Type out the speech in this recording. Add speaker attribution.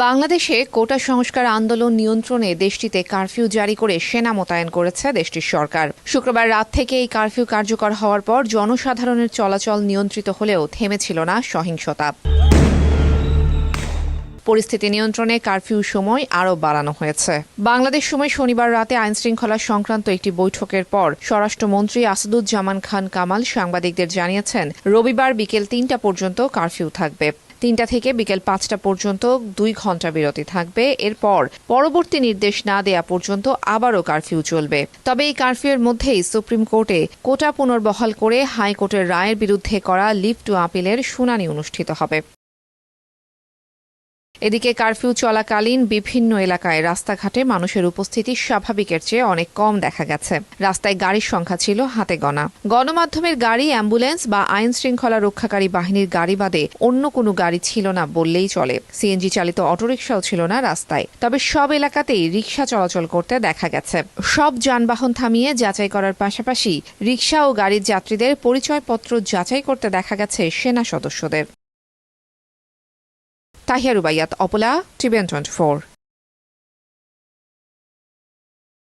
Speaker 1: বাংলাদেশে কোটা সংস্কার আন্দোলন নিয়ন্ত্রণে দেশটিতে কারফিউ জারি করে সেনা মোতায়েন করেছে দেশটির সরকার। শুক্রবার রাত থেকে এই কারফিউ কার্যকর হওয়ার পর জনসাধারণের চলাচল নিয়ন্ত্রিত হলেও থেমেছিল না সহিংসতা। পরিস্থিতি নিয়ন্ত্রণে কারফিউ সময় আরও বাড়ানো হয়েছে। বাংলাদেশ সময় শনিবার রাতে আইনশৃঙ্খলা সংক্রান্ত একটি বৈঠকের পর স্বরাষ্ট্রমন্ত্রী আসাদুজ্জামান খান কামাল সাংবাদিকদের জানিয়েছেন, রবিবার বিকেল ৩টা পর্যন্ত কারফিউ থাকবে। ৩টা থেকে বিকেল ৫টা পর্যন্ত ২ ঘণ্টা বিরতি থাকবে। এরপর পরবর্তী নির্দেশ না দেয়া পর্যন্ত আবারও কারফিউ চলবে। তবে এই কারফিউর মধ্যেই সুপ্রিম কোর্টে কোটা পুনর্বহাল করে হাইকোর্টের রায়ের বিরুদ্ধে করা লিভ টু আপিলের শুনানি অনুষ্ঠিত হবে। এদিকে কারফিউ চলাকালীন বিভিন্ন এলাকায় রাস্তাঘাটে মানুষের উপস্থিতি স্বাভাবিকের চেয়ে অনেক কম দেখা গেছে। রাস্তায় গাড়ির সংখ্যা ছিল হাতে গোনা। গণমাধ্যমের গাড়ি, অ্যাম্বুলেন্স বা আইন শৃঙ্খলা রক্ষাকারী বাহিনীর গাড়ি বাদে অন্য কোনো গাড়ি ছিল না বললেই চলে। সিএনজি চালিত অটোরিকশাও ছিল না রাস্তায়। তবে সব এলাকাতেই রিকশা চলাচল করতে দেখা গেছে। সব যানবাহন থামিয়ে যাচাই করার পাশাপাশি রিকশা ও গাড়ির যাত্রীদের পরিচয়পত্র যাচাই করতে দেখা গেছে সেনা সদস্যদের। তাহিয়া রুবাইয়াত, অপলা, টিভিএন 24।